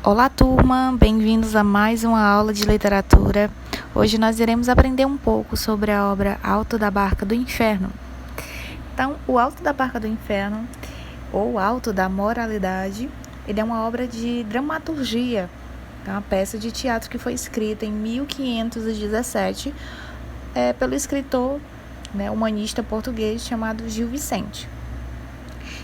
Olá, turma! Bem-vindos a mais uma aula de literatura. Hoje nós iremos aprender um pouco sobre a obra Alto da Barca do Inferno. Então, o Alto da Barca do Inferno, ou Alto da Moralidade, ele é uma obra de dramaturgia, uma peça de teatro que foi escrita em 1517 pelo escritor, humanista português chamado Gil Vicente.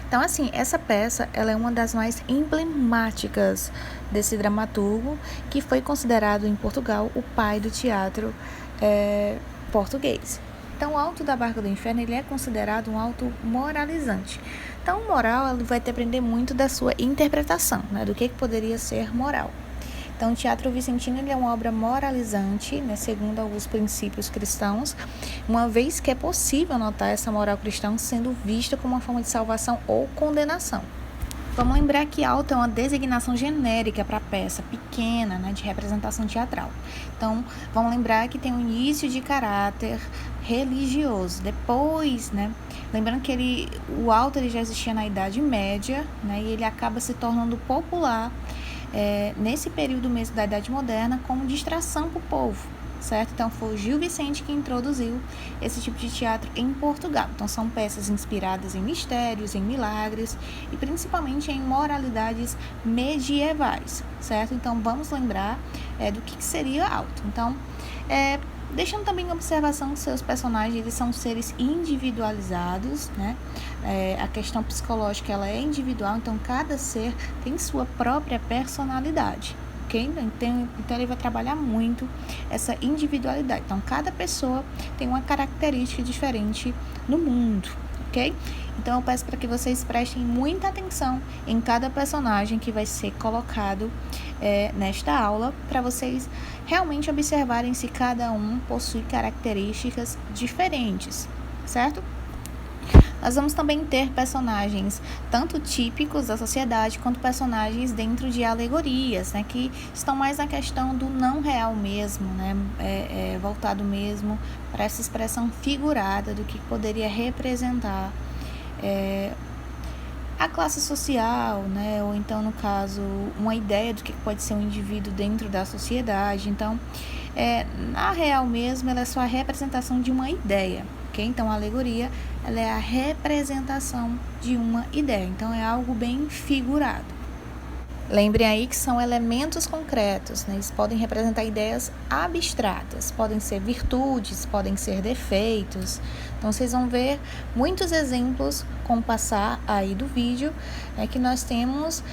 Então, assim, essa peça ela é uma das mais emblemáticas desse dramaturgo, que foi considerado em Portugal o pai do teatro português. Então, o Alto da Barca do Inferno ele é considerado um auto moralizante. Então, o moral ele vai depender muito da sua interpretação, do que poderia ser moral. Então, o Teatro Vicentino ele é uma obra moralizante, segundo alguns princípios cristãos, uma vez que é possível notar essa moral cristã sendo vista como uma forma de salvação ou condenação. Vamos lembrar que alto é uma designação genérica para a peça pequena, de representação teatral. Então, vamos lembrar que tem um início de caráter religioso. Depois, lembrando que o alto ele já existia na Idade Média, e ele acaba se tornando popular nesse período mesmo da Idade Moderna como distração para o povo, certo? Então foi o Gil Vicente que introduziu esse tipo de teatro em Portugal. Então são peças inspiradas em mistérios, em milagres e principalmente em moralidades medievais, certo? Então vamos lembrar do que seria alto. Então, deixando também em observação que seus personagens eles são seres individualizados, a questão psicológica ela é individual, então cada ser tem sua própria personalidade, ok? Então ele vai trabalhar muito essa individualidade. Então cada pessoa tem uma característica diferente no mundo, ok? Então eu peço para que vocês prestem muita atenção em cada personagem que vai ser colocado nesta aula, para vocês realmente observarem se cada um possui características diferentes, certo? Nós vamos também ter personagens tanto típicos da sociedade quanto personagens dentro de alegorias, que estão mais na questão do não real mesmo, voltado mesmo para essa expressão figurada do que poderia representar a classe social, ou então, no caso, uma ideia do que pode ser um indivíduo dentro da sociedade. Então, na real mesmo, ela é só a representação de uma ideia, ok? Então, a alegoria, ela é a representação de uma ideia. Então, é algo bem figurado. Lembrem aí que são elementos concretos, eles podem representar ideias abstratas, podem ser virtudes, podem ser defeitos. Então, vocês vão ver muitos exemplos com o passar aí do vídeo, que nós temos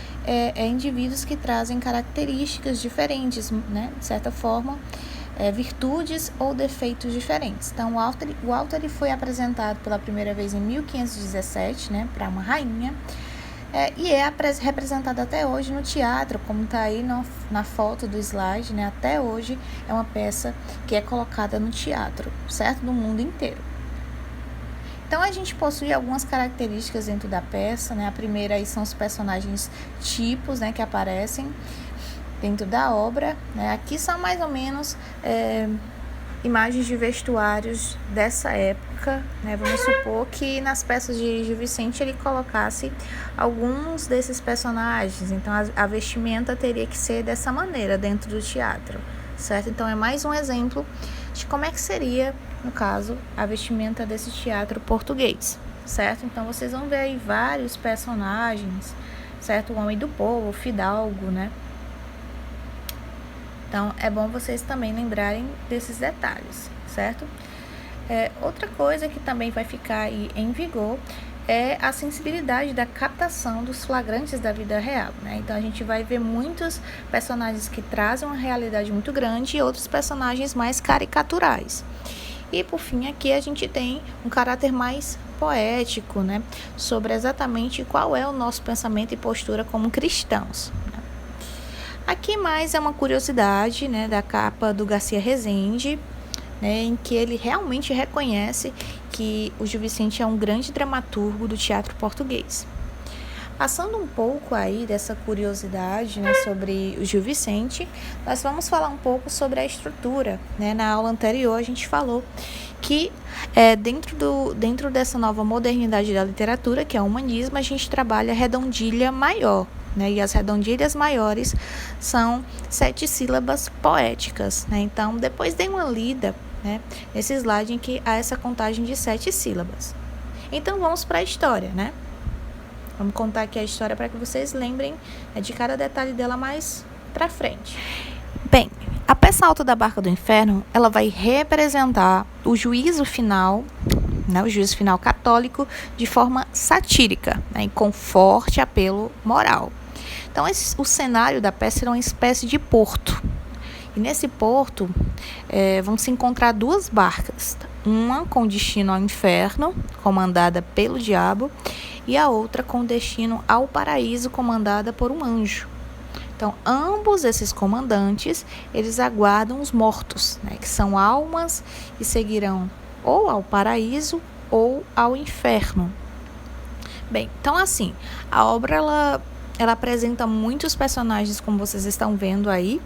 indivíduos que trazem características diferentes, de certa forma, virtudes ou defeitos diferentes. Então, o alto ele foi apresentado pela primeira vez em 1517, para uma rainha, e é representado até hoje no teatro, como está aí na foto do slide, até hoje é uma peça que é colocada no teatro, certo? Do mundo inteiro. Então, a gente possui algumas características dentro da peça, A primeira aí são os personagens tipos, que aparecem dentro da obra, Aqui são mais ou menos imagens de vestuários dessa época, Vamos supor que nas peças de Gil Vicente ele colocasse alguns desses personagens, então a vestimenta teria que ser dessa maneira dentro do teatro, certo? Então é mais um exemplo de como é que seria, no caso, a vestimenta desse teatro português, certo? Então vocês vão ver aí vários personagens, certo? O homem do povo, o fidalgo, Então, é bom vocês também lembrarem desses detalhes, certo? Outra coisa que também vai ficar aí em vigor é a sensibilidade da captação dos flagrantes da vida real, Então, a gente vai ver muitos personagens que trazem uma realidade muito grande e outros personagens mais caricaturais. E, por fim, aqui a gente tem um caráter mais poético, sobre exatamente qual é o nosso pensamento e postura como cristãos. Aqui mais é uma curiosidade, da capa do Garcia Rezende, em que ele realmente reconhece que o Gil Vicente é um grande dramaturgo do teatro português. Passando um pouco aí dessa curiosidade, sobre o Gil Vicente, nós vamos falar um pouco sobre a estrutura, Na aula anterior a gente falou que dentro dessa nova modernidade da literatura, que é o humanismo, a gente trabalha a redondilha maior, né, e as redondilhas maiores são 7 sílabas poéticas, né? Então, depois dê uma lida, né, nesse slide em que há essa contagem de 7 sílabas. Então, vamos para a história, né? Vamos contar aqui a história para que vocês lembrem, né, de cada detalhe dela mais para frente. Bem, a peça alta da Barca do Inferno, ela vai representar o juízo final, né, o juízo final católico, de forma satírica, né, e com forte apelo moral. Então, o cenário da peça era uma espécie de porto. E nesse porto vão se encontrar 2 barcas, uma com destino ao inferno, comandada pelo diabo, e a outra com destino ao paraíso, comandada por um anjo. Então, ambos esses comandantes, eles aguardam os mortos, né, que são almas e seguirão ou ao paraíso ou ao inferno. Bem, então assim, a obra ela apresenta muitos personagens, como vocês estão vendo aí,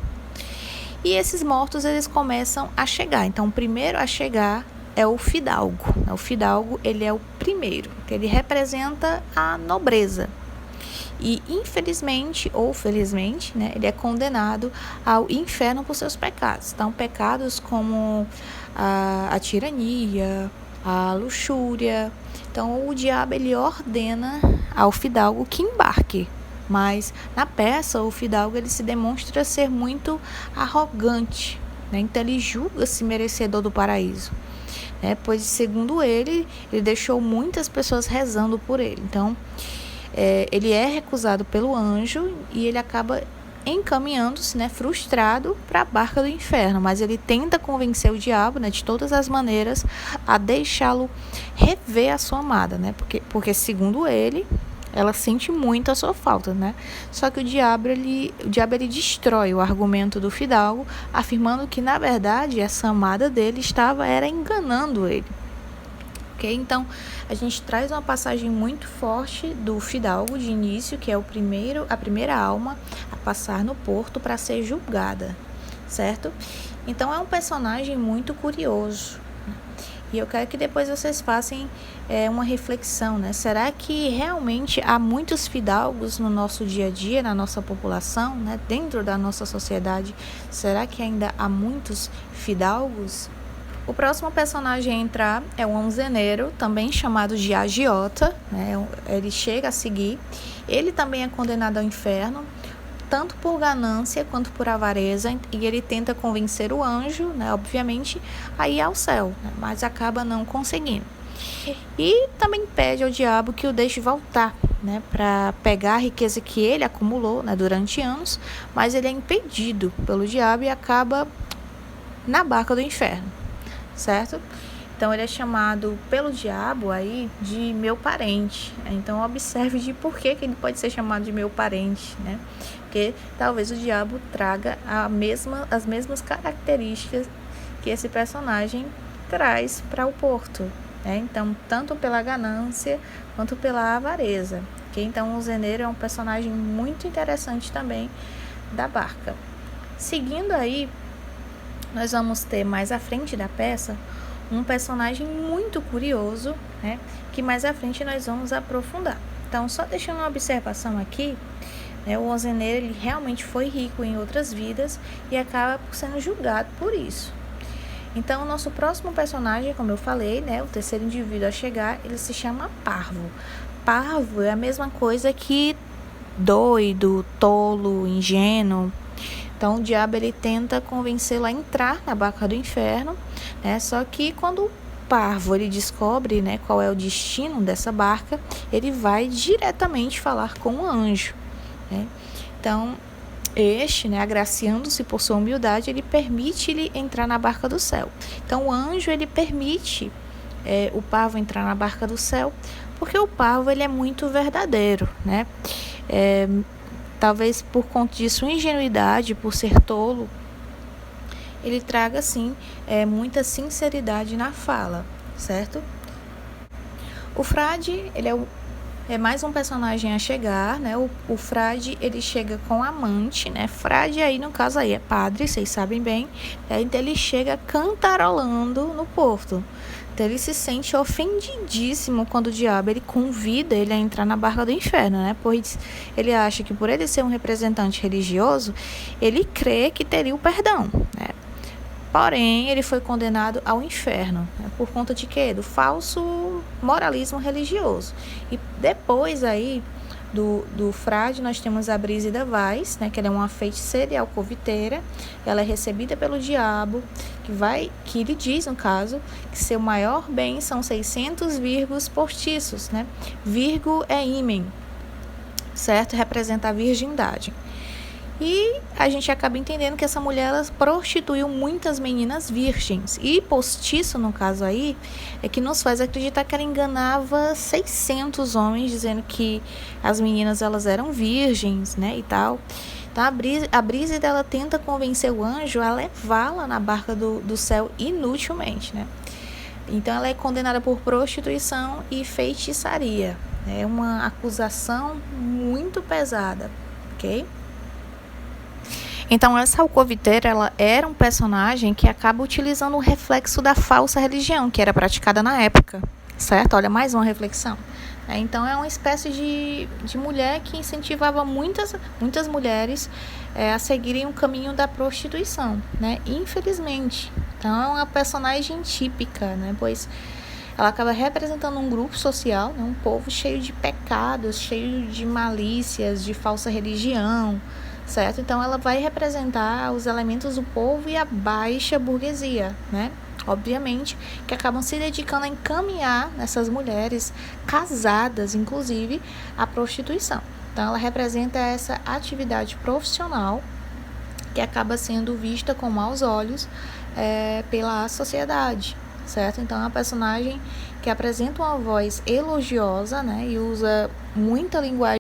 e esses mortos eles começam a chegar. Então, o primeiro a chegar é o fidalgo. O fidalgo, ele é o primeiro, que ele representa a nobreza. E, infelizmente ou felizmente, né, ele é condenado ao inferno por seus pecados. Então, pecados como a tirania, a luxúria. Então, o diabo, ele ordena ao fidalgo que embarque. Mas, na peça, o fidalgo, ele se demonstra ser muito arrogante, né? Então, ele julga-se merecedor do paraíso. Pois, segundo ele deixou muitas pessoas rezando por ele. Então, ele é recusado pelo anjo e ele acaba encaminhando-se, né, frustrado para a barca do inferno, mas ele tenta convencer o diabo, né, de todas as maneiras, a deixá-lo rever a sua amada, né, porque segundo ele, ela sente muito a sua falta, né? Só que o diabo ele destrói o argumento do fidalgo, afirmando que, na verdade, essa amada dele era enganando ele. Okay? Então, a gente traz uma passagem muito forte do fidalgo de início, que é a primeira alma a passar no porto para ser julgada, certo? Então, é um personagem muito curioso. E eu quero que depois vocês façam uma reflexão, né? Será que realmente há muitos fidalgos no nosso dia a dia, na nossa população, né? Dentro da nossa sociedade? Será que ainda há muitos fidalgos? O próximo personagem a entrar é o onzeneiro, também chamado de agiota, né? Ele chega a seguir. Ele também é condenado ao inferno, tanto por ganância quanto por avareza, e ele tenta convencer o anjo, né, obviamente, a ir ao céu, né, mas acaba não conseguindo. E também pede ao diabo que o deixe voltar, né, para pegar a riqueza que ele acumulou, né, durante anos, mas ele é impedido pelo diabo e acaba na barca do inferno, certo? Então, ele é chamado pelo diabo aí de meu parente. Então, observe de por que ele pode ser chamado de meu parente, né? Porque talvez o diabo traga as mesmas características que esse personagem traz para o porto, né? Então, tanto pela ganância quanto pela avareza. Okay? Então, o zeneiro é um personagem muito interessante também da barca. Seguindo aí, nós vamos ter mais à frente da peça um personagem muito curioso, né, que mais à frente nós vamos aprofundar. Então, só deixando uma observação aqui, né, o onzeneiro ele realmente foi rico em outras vidas e acaba sendo julgado por isso. Então, o nosso próximo personagem, como eu falei, né, o terceiro indivíduo a chegar, ele se chama Parvo. Parvo é a mesma coisa que doido, tolo, ingênuo. Então, o diabo ele tenta convencê-lo a entrar na barca do inferno, né? Só que quando o Parvo ele descobre, né, qual é o destino dessa barca, ele vai diretamente falar com o anjo, né? Então, né, agraciando-se por sua humildade, ele permite-lhe entrar na barca do céu. Então, o anjo ele permite o Parvo entrar na barca do céu, porque o Parvo ele é muito verdadeiro, né? Talvez por conta de sua ingenuidade, por ser tolo, ele traga, sim, muita sinceridade na fala, certo? O frade, ele é mais um personagem a chegar, né? O frade, ele chega com amante, né? Frade aí, no caso aí, é padre, vocês sabem bem. Então, ele chega cantarolando no porto, Então ele se sente ofendidíssimo quando o diabo ele convida ele a entrar na barca do inferno, né? Pois ele acha que por ele ser um representante religioso, ele crê que teria o perdão, né? Porém, ele foi condenado ao inferno, né? Por conta de quê? Do falso moralismo religioso. E depois aí do frade, nós temos a Brígida Vaz, né, que ela é uma feiticeira e alcoviteira. Ela é recebida pelo diabo, que lhe diz, no caso, que seu maior bem são 600 virgos postiços, né? Virgo é ímen, certo? Representa a virgindade. E a gente acaba entendendo que essa mulher ela prostituiu muitas meninas virgens. E postiço, no caso aí, é que nos faz acreditar que ela enganava 600 homens, dizendo que as meninas elas eram virgens, né, e tal. Então a Brígida ela tenta convencer o anjo a levá-la na barca do céu inutilmente, né? Então ela é condenada por prostituição e feitiçaria. É uma acusação muito pesada, ok? Então, essa alcoviteira, ela era um personagem que acaba utilizando o reflexo da falsa religião, que era praticada na época, certo? Olha, mais uma reflexão. Então, é uma espécie de mulher que incentivava muitas mulheres a seguirem o caminho da prostituição, né? Infelizmente. Então, é uma personagem típica, né? Pois ela acaba representando um grupo social, né? Um povo cheio de pecados, cheio de malícias, de falsa religião, certo? Então ela vai representar os elementos do povo e a baixa burguesia, né? Obviamente que acabam se dedicando a encaminhar essas mulheres casadas, inclusive, à prostituição. Então ela representa essa atividade profissional que acaba sendo vista com maus olhos pela sociedade, certo? Então é uma personagem que apresenta uma voz elogiosa, né? E usa muita linguagem